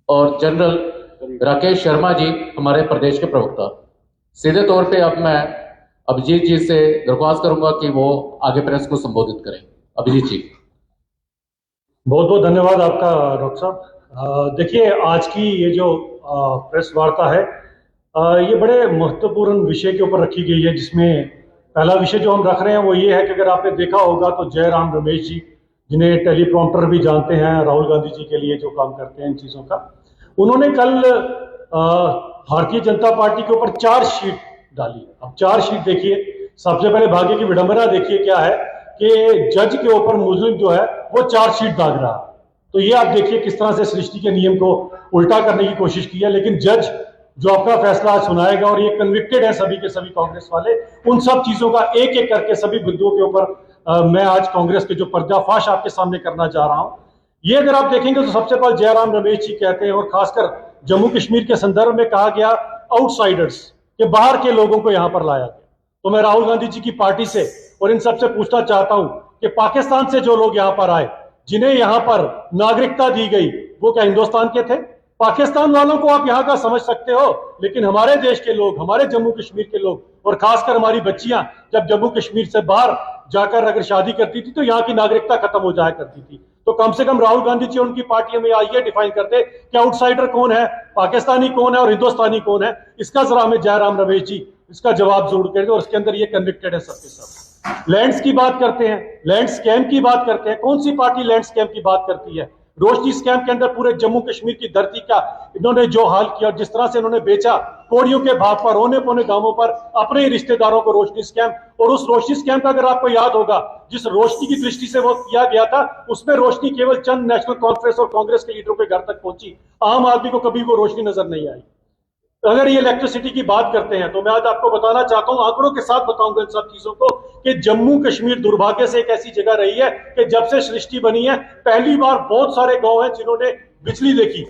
और जनरल राकेश शर्मा जी हमारे प्रदेश के प्रवक्ता। सीधे तौर पे अब मैं अभिजीत जी से दरख्वास्त करूंगा कि वो आगे प्रेस को संबोधित करें। अभिजीत जी। बहुत बहुत धन्यवाद आपका डॉक्टर साहब। देखिए, आज की ये जो प्रेस वार्ता है, ये बड़े महत्वपूर्ण विषय के ऊपर रखी गई है, जिसमें पहला विषय जो हम रख रहे हैं वो ये है कि अगर आपने देखा होगा तो जयराम रमेश जी, जिन्हें टेलीप्रॉम्प्टर भी जानते हैं, राहुल गांधी जी के लिए जो काम करते हैं इन चीज़ों का, उन्होंने कल भारतीय जनता पार्टी के ऊपर चार्जशीट डाली। अब चार्जशीट देखिए, सबसे पहले भाग्य की विडंबना देखिए क्या है कि जज के ऊपर मुजरिम जो है वो चार्जशीट दाग रहा है। तो ये आप देखिए किस तरह से सृष्टि के नियम को उल्टा करने की कोशिश की है। लेकिन जज जो अपना फैसला आज सुनाएगा, और ये कन्विक्टेड है सभी के सभी कांग्रेस वाले, उन सब चीजों का एक एक करके सभी बिंदुओं के ऊपर मैं आज कांग्रेस के जो पर्दाफाश आपके सामने करना चाह रहा हूं। ये अगर आप देखेंगे तो सबसे पहले जयराम रमेश जी कहते हैं, और खासकर जम्मू कश्मीर के संदर्भ में कहा गया आउटसाइडर्स के, बाहर के लोगों को यहां पर लाया गया। तो मैं राहुल गांधी जी की पार्टी से और इन सबसे पूछना चाहता हूं कि पाकिस्तान से जो लोग यहां पर आए, जिन्हें यहां पर नागरिकता दी गई, वो क्या हिंदुस्तान के थे? पाकिस्तान वालों को आप यहां का समझ सकते हो, लेकिन हमारे देश के लोग, हमारे जम्मू कश्मीर के लोग, और खासकर हमारी बच्चियां जब जम्मू कश्मीर से बाहर जाकर अगर शादी करती थी तो यहाँ की नागरिकता खत्म हो जाया करती थी। तो कम से कम राहुल गांधी जी और उनकी पार्टी में ये डिफाइन करते कि आउटसाइडर कौन है, पाकिस्तानी कौन है और हिंदुस्तानी कौन है। इसका जरा हमें जयराम रमेश जी इसका जवाब जरूर करें, और उसके अंदर ये कन्विक्टेड है सबके सब। लैंड्स की बात करते हैं, लैंड स्कैम की बात करते हैं। कौन सी पार्टी लैंड स्कैम की बात करती है? रोशनी स्कैम के अंदर पूरे जम्मू कश्मीर की धरती का इन्होंने जो हाल किया, और जिस तरह से इन्होंने बेचा कोड़ियों के भाव पर, रोने पोने गांवों पर अपने ही रिश्तेदारों को, रोशनी स्कैम। और उस रोशनी स्कैम का अगर आपको याद होगा, जिस रोशनी की दृष्टि से वो किया गया था, उसमें रोशनी केवल चंद नेशनल कॉन्फ्रेंस और कांग्रेस के लीडरों के घर तक पहुंची। आम आदमी को कभी वो रोशनी नजर नहीं आई। अगर ये इलेक्ट्रिसिटी की बात करते हैं तो मैं आज आपको बताना चाहता हूं, आंकड़ों के साथ बताऊंगा इन सब चीजों को, कि जम्मू कश्मीर दुर्भाग्य से एक ऐसी जगह रही है कि जब से सृष्टि बनी है पहली बार बहुत सारे गांव हैं जिन्होंने बिजली देखी।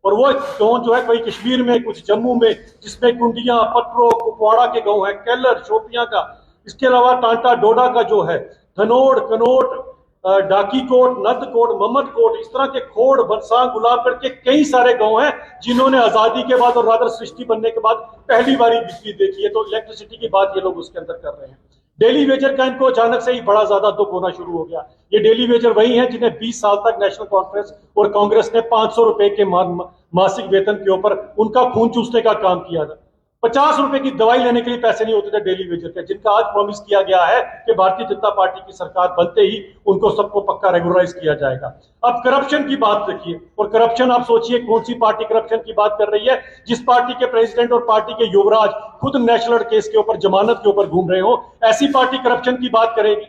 और वो गांव जो है कोई कश्मीर में, कुछ जम्मू में, जिसमें कुंडिया, पटरो, कुपवाड़ा के गांव है, केलर, शोपियां का, इसके अलावा टांटा डोडा का जो है, धनोड़, कनोट, डाकी कोट, नद कोट, मोहम्मद कोट, इस तरह के खोड़, बरसां, गुलाबगढ़ के कई सारे गांव हैं जिन्होंने आजादी के बाद और रादर सृष्टि बनने के बाद पहली बारी बिजली देखी है। तो इलेक्ट्रिसिटी की बात ये लोग उसके अंदर कर रहे हैं। डेली वेजर का इनको अचानक से ही बड़ा ज्यादा दुख होना शुरू हो गया। ये डेली वेजर वही है जिन्हें 20 साल तक नेशनल कॉन्फ्रेंस और कांग्रेस ने 500 रुपए के मासिक वेतन के ऊपर उनका खून चूसने का काम किया था। 50 रुपए की दवाई लेने के लिए पैसे नहीं होते थे डेली वेजर के, जिनका आज प्रॉमिस किया गया है कि भारतीय जनता पार्टी की सरकार बनते ही उनको सबको पक्का रेगुलराइज किया जाएगा। अब करप्शन की बात देखिए, और करप्शन आप सोचिए कौन सी पार्टी करप्शन की बात कर रही है, जिस पार्टी के प्रेसिडेंट और पार्टी के युवराज खुद नेशनल केस के ऊपर, जमानत के ऊपर घूम रहे हो, ऐसी पार्टी करप्शन की बात करेगी?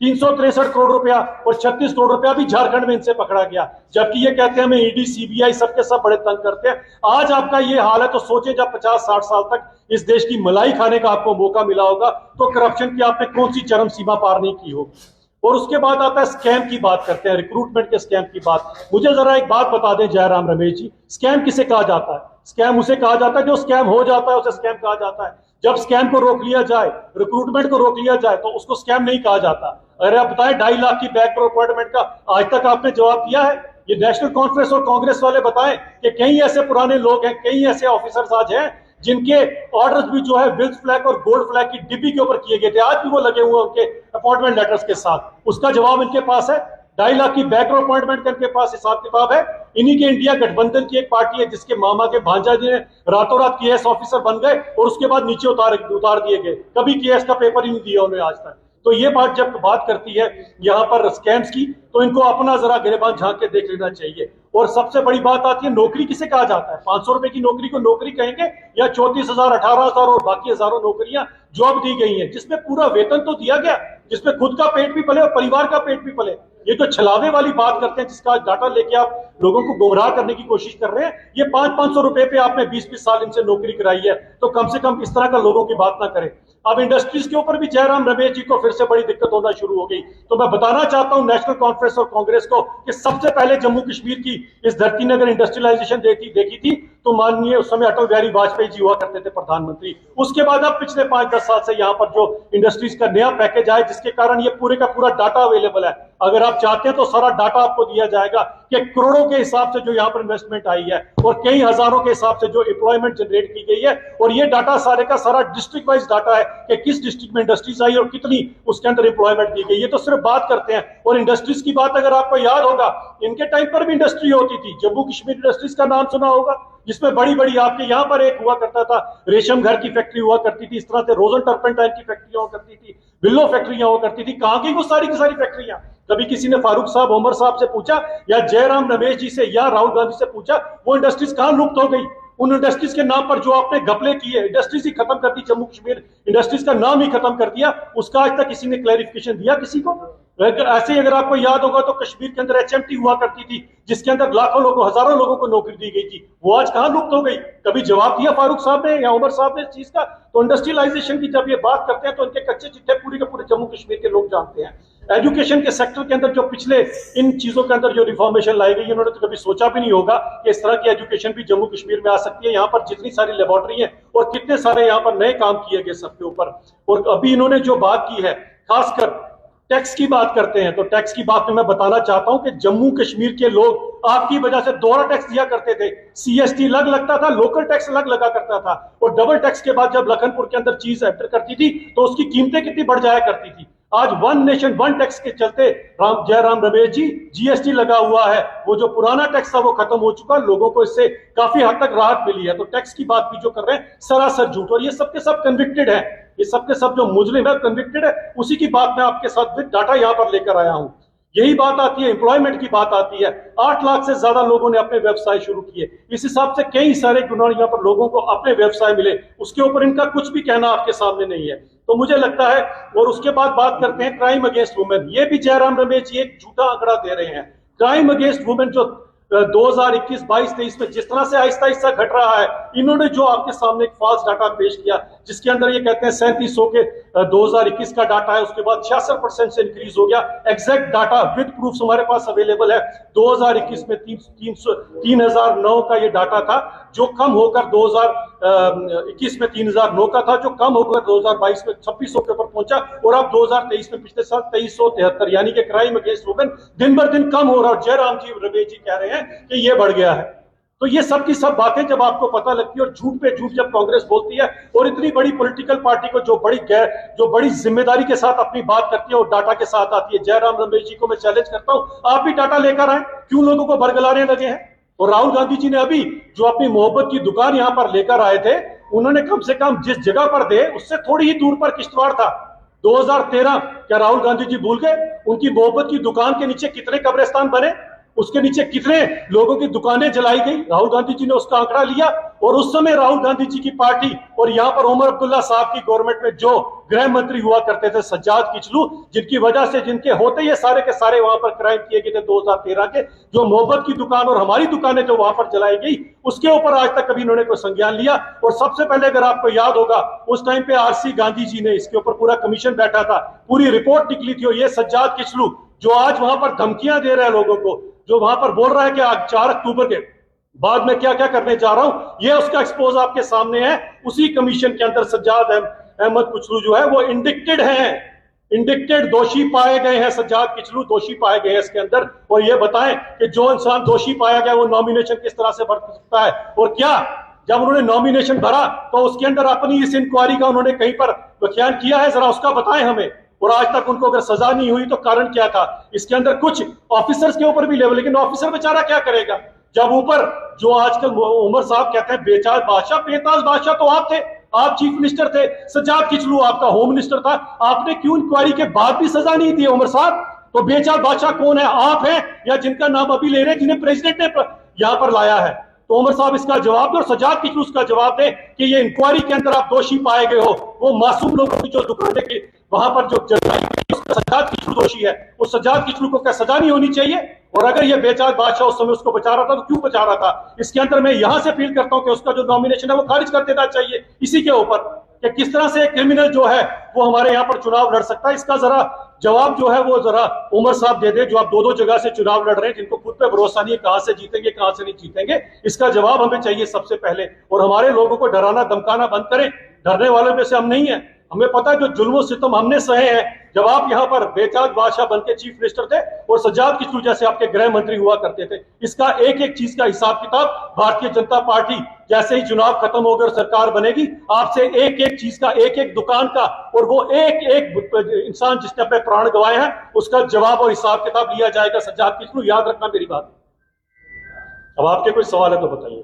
363 करोड़ रुपया और 36 करोड़ रुपया भी झारखंड में इनसे पकड़ा गया, जबकि ये कहते हैं हमें ईडी, सीबीआई सबके सब बड़े तंग करते हैं। आज आपका ये हाल है तो सोचे जब 50-60 साल तक इस देश की मलाई खाने का आपको मौका मिला होगा तो करप्शन की आपने कौन सी चरम सीमा पार नहीं की होगी। और उसके बाद आता है स्कैम की बात करते हैं, रिक्रूटमेंट के स्कैम की बात। मुझे जरा एक बात बता दें जयराम रमेश जी, स्कैम किसे कहा जाता है? स्कैम उसे कहा जाता है जो स्कैम हो जाता है, उसे स्कैम कहा जाता है। जब स्कैम को रोक लिया जाए, रिक्रूटमेंट को रोक लिया जाए, तो उसको स्कैम नहीं कहा जाता। अरे आप बताएं, 2.5 लाख की बैकडोर अपॉइंटमेंट का आज तक आपने जवाब दिया है? ये नेशनल कॉन्फ्रेंस और कांग्रेस वाले बताएं कि कई ऐसे पुराने लोग हैं, कई ऐसे ऑफिसर्स आज हैं जिनके ऑर्डर्स भी जो है विल्स फ्लैग और गोल्ड फ्लैग की डिब्बी के ऊपर किए गए थे, आज भी वो लगे हुए उनके अपॉइंटमेंट लेटर्स के साथ। उसका जवाब इनके पास है। 2.5 लाख की बैकडोर अपॉइंटमेंट का इनके पास हिसाब किताब है। इन्हीं के इंडिया गठबंधन की एक पार्टी है जिसके मामा के भांजा जी ने रातों रात केएस ऑफिसर बन गए और उसके बाद नीचे उतार दिए गए, कभी केएस का पेपर ही नहीं दिया उन्हें आज तक। तो ये बात जब बात करती है यहाँ पर स्कैम्स की, तो इनको अपना जरा गिरेबान झांक के देख लेना चाहिए। और सबसे बड़ी बात आती है, नौकरी किसे कहा जाता है? 500 रुपए की नौकरी को नौकरी कहेंगे, या 34,000, 18,000 और बाकी हजारों नौकरियां जो अब दी गई हैं, जिसमें पूरा वेतन तो दिया गया, जिसमें खुद का पेट भी पले और परिवार का पेट भी पले। ये तो छलावे वाली बात करते हैं, जिसका डाटा लेके आप लोगों को गुमराह करने की कोशिश कर रहे हैं। ये 500-500 रुपए पे आपने 20-20 साल इनसे नौकरी कराई है, तो कम से कम इस तरह का लोगों की बात ना करें। अब इंडस्ट्रीज के ऊपर भी जयराम रमेश जी को फिर से बड़ी दिक्कत होना शुरू हो गई। तो मैं बताना चाहता हूं नेशनल कॉन्फ्रेंस और कांग्रेस को कि सबसे पहले जम्मू कश्मीर की इस धरती ने अगर इंडस्ट्रियलाइजेशन देखी थी तो माननीय उस समय अटल बिहारी वाजपेयी जी हुआ करते थे प्रधानमंत्री। उसके बाद अब पिछले 5-10 साल से यहाँ पर जो इंडस्ट्रीज का नया पैकेज आया, जिसके कारण ये पूरे का पूरा डाटा अवेलेबल है। अगर आप चाहते हैं तो सारा डाटा आपको दिया जाएगा कि करोड़ों के हिसाब से जो यहाँ पर इन्वेस्टमेंट आई है और कई हजारों के हिसाब से जो एम्प्लॉयमेंट जनरेट की गई है, और ये डाटा सारे का सारा डिस्ट्रिक्ट वाइज डाटा है कि किस डिस्ट्रिक्ट में इंडस्ट्रीज आई और कितनी उसके अंदर एम्प्लॉयमेंट दी गई। ये तो सिर्फ बात करते हैं। और इंडस्ट्रीज की बात अगर आपको याद होगा, इनके टाइम पर भी इंडस्ट्री होती थी। जम्मू कश्मीर इंडस्ट्रीज का नाम सुना होगा, जिसमें बड़ी बड़ी आपके यहाँ पर एक हुआ करता था, रेशम घर की फैक्ट्री हुआ करती थी, इस तरह से रोजन टर्पेंटाइन की फैक्ट्रियां हुआ करती थी, विल्लो फैक्ट्रियां हुआ करती थी। कहां की वो सारी की सारी फैक्ट्रियां? कभी किसी ने फारूक साहब, उमर साहब से पूछा या जयराम रमेश जी से या राहुल गांधी से पूछा वो इंडस्ट्रीज कहां लुप्त हो गई? उन इंडस्ट्रीज के नाम पर जो आपने घपले किए, इंडस्ट्रीज ही खत्म कर दी, जम्मू कश्मीर इंडस्ट्रीज का नाम ही खत्म कर दिया, उसका आज तक किसी ने क्लैरिफिकेशन दिया किसी को? ऐसे ही अगर आपको याद होगा तो कश्मीर के अंदर एचएमटी हुआ करती थी, जिसके अंदर लाखों लोगों, हजारों लोगों को नौकरी दी गई थी, वो आज कहां लुप्त हो गई? कभी जवाब दिया फारूक साहब ने या उमर साहब ने इस चीज का? तो इंडस्ट्रियलाइजेशन की जब ये बात करते हैं तो इनके कच्चे चिट्ठे पूरे के पूरे जम्मू कश्मीर के लोग जानते हैं। एजुकेशन के सेक्टर के अंदर जो पिछले इन चीजों के अंदर जो रिफॉर्मेशन लाई गई, उन्होंने तो कभी सोचा भी नहीं होगा कि इस तरह की एजुकेशन भी जम्मू कश्मीर में आ सकती है। यहाँ पर जितनी सारी लेबोरेटरी है और कितने सारे यहाँ पर नए काम किए गए सबके ऊपर। और अभी इन्होंने जो बात की है, खासकर टैक्स की बात करते हैं, तो टैक्स की बात में मैं बताना चाहता हूं कि जम्मू कश्मीर के लोग आपकी वजह से दोहरा टैक्स दिया करते थे। सीएसटी अलग लगता था, लोकल टैक्स अलग लगा करता था, और डबल टैक्स के बाद जब लखनपुर के अंदर चीज एंटर करती थी तो उसकी कीमतें कितनी बढ़ जाया करती थी। आज वन नेशन वन टैक्स के चलते जयराम रमेश जी, जीएसटी लगा हुआ है, वो जो पुराना टैक्स था वो खत्म हो चुका, लोगों को इससे काफी हद तक राहत मिली है। तो टैक्स की बात भी जो कर रहे हैं सरासर झूठ, और ये सबके सब कन्विक्टेड है, ये सबके सब जो मुजरिम है कन्विक्टेड है। उसी की बात मैं आपके साथ विद डाटा यहां पर लेकर आया हूं। यही बात आती है, एम्प्लॉयमेंट की बात आती है। 8 लाख से ज्यादा लोगों ने अपने व्यवसाय शुरू किए, इस हिसाब से कई सारे गुना यहाँ पर लोगों को अपने व्यवसाय मिले, उसके ऊपर इनका कुछ भी कहना आपके सामने नहीं है। तो मुझे लगता है, और उसके बाद बात करते हैं क्राइम अगेंस्ट वुमेन। ये भी जयराम रमेश जी एक झूठा आंकड़ा दे रहे हैं। क्राइम अगेंस्ट वुमेन जो 2021, 22, 23 में जिस तरह से आहिस्ता आहिस्ता घट रहा है, इन्होंने जो आपके सामने एक फॉल्स डाटा पेश किया, जिसके अंदर ये कहते हैं 3700 के 2021 का डाटा है, उसके बाद 66% से इंक्रीज हो गया। एग्जैक्ट डाटा विद प्रूफ हमारे पास अवेलेबल है। 2021 में 3009 का ये डाटा था, जो कम होकर 2021 में 3009 का था, जो कम होकर 2022 में 2600 के ऊपर पहुंचा, और अब 2023 में पिछले साल 2373, यानी कि क्राइम अगेंस्ट वुमेन दिन बर दिन कम हो रहा है। और जयराम जी रमेश जी कह रहे हैं कि ये बढ़ गया है। तो ये सब की सब बातें जब आपको पता लगती है, और झूठ पे झूठ जब कांग्रेस बोलती है, और इतनी बड़ी पॉलिटिकल पार्टी को जो बड़ी जिम्मेदारी के साथ अपनी बात करती है और डाटा के साथ आती है, जयराम रमेश जी को मैं चैलेंज करता हूं, आप भी डाटा लेकर आए, क्यों लोगों को बरगलाने लगे हैं? और राहुल गांधी जी ने अभी जो अपनी मोहब्बत की दुकान यहां पर लेकर आए थे, उन्होंने कम से कम जिस जगह पर थे उससे थोड़ी ही दूर पर किश्तवाड़ था। 2013 क्या राहुल गांधी जी भूल गए? उनकी मोहब्बत की दुकान के नीचे कितने कब्रिस्तान बने, उसके नीचे कितने लोगों की दुकानें जलाई गई? राहुल गांधी जी ने उसका आंकड़ा लिया। और उस समय राहुल गांधी जी की पार्टी और यहां पर उमर अब्दुल्ला साहब की गवर्नमेंट में जो गृह मंत्री हुआ करते थे सज्जाद किचलू, जिनकी वजह से, जिनके होते ये सारे के सारे वहां पर क्राइम किए गए थे 2013 के, जो मोहब्बत की दुकान और हमारी दुकानें जो वहां पर जलाई गई, उसके ऊपर आज तक कभी इन्होंने कोई संज्ञान लिया? और सबसे पहले अगर आपको याद होगा, उस टाइम पे आरसी गांधी जी ने इसके ऊपर पूरा कमीशन बैठा था, पूरी रिपोर्ट निकली थी। और ये सज्जाद किचलू जो आज वहां पर धमकियां दे रहे हैं लोगों को, जो वहां पर बोल रहा है कि आज 4 अक्टूबर के बाद में क्या क्या करने जा रहा हूं, ये उसका एक्सपोज आपके सामने है। उसी कमीशन के अंदर सज्जाद अहमद किचलू जो है वो इंडिक्टेड है, इंडिक्टेड दोषी पाए गए हैं। सज्जाद किचलू दोषी पाए गए हैं इसके अंदर। और ये बताएं कि जो इंसान दोषी पाया गया वो नॉमिनेशन किस तरह से भर सकता है? और क्या जब उन्होंने नॉमिनेशन भरा तो उसके अंदर अपनी इस इंक्वायरी का उन्होंने कहीं पर व्याख्यान किया है? जरा उसका बताएं हमें। और आज तक उनको अगर सजा नहीं हुई तो कारण क्या था? इसके अंदर कुछ ऑफिसर्स के ऊपर भी लेवल, लेकिन ऑफिसर बेचारा क्या करेगा जब ऊपर जो आजकल उमर साहब कहते हैं बेचार बादशाह, बेताज बादशाह तो आप थे, आप चीफ मिनिस्टर थे, सज्जाद किचलू आपका होम मिनिस्टर था। आपने क्यों इंक्वायरी के बाद भी सजा नहीं दी उमर साहब? तो बेचार बादशाह कौन है, आप हैं या जिनका नाम अभी ले रहे हैं, जिन्हें प्रेसिडेंट ने यहां पर लाया है? तो उमर साहब इसका जवाब दे और सज्जाद किचलू इसका जवाब दे कि ये इंक्वायरी के अंदर आप दोषी पाए गए हो, वो मासूम लोगों की जो दुकानें की वहां पर जो उसका सज्जाद किचलू दोषी है, उस सज्जाद किचलू को क्या सजा नहीं होनी चाहिए? और अगर ये बेचार बादशाह उस समय उसको बचा रहा था तो क्यों बचा रहा था? इसके अंदर मैं यहां से फील करता हूं कि उसका जो नॉमिनेशन है वो खारिज कर देना चाहिए इसी के ऊपर। कि किस तरह से क्रिमिनल जो है वो हमारे यहाँ पर चुनाव लड़ सकता है। इसका जरा जवाब जो है वो जरा उमर साहब दे दे, जो आप दो जगह से चुनाव लड़ रहे हैं, जिनको खुद पे भरोसा नहीं है कहां से जीतेंगे कहां से नहीं जीतेंगे। इसका जवाब हमें चाहिए सबसे पहले, और हमारे लोगों को डराना धमकाना बंद करें। डरने वालों में से हम नहीं है, हमें पता है जो जुल्म सितम हमने सहे हैं जब आप यहाँ पर बेताज बादशाह बनके चीफ मिनिस्टर थे और सज्जाद किशोर जैसे आपके गृह मंत्री हुआ करते थे। इसका एक एक चीज का हिसाब किताब भारतीय जनता पार्टी जैसे ही चुनाव खत्म होगा और सरकार बनेगी, आपसे एक एक चीज का, एक एक दुकान का, और वो एक एक इंसान जिसने अपने प्राण गंवाए हैं उसका जवाब और हिसाब किताब लिया जाएगा। सज्जाद किशोर, याद रखना मेरी बात। अब आपके कोई सवाल है तो बताइए।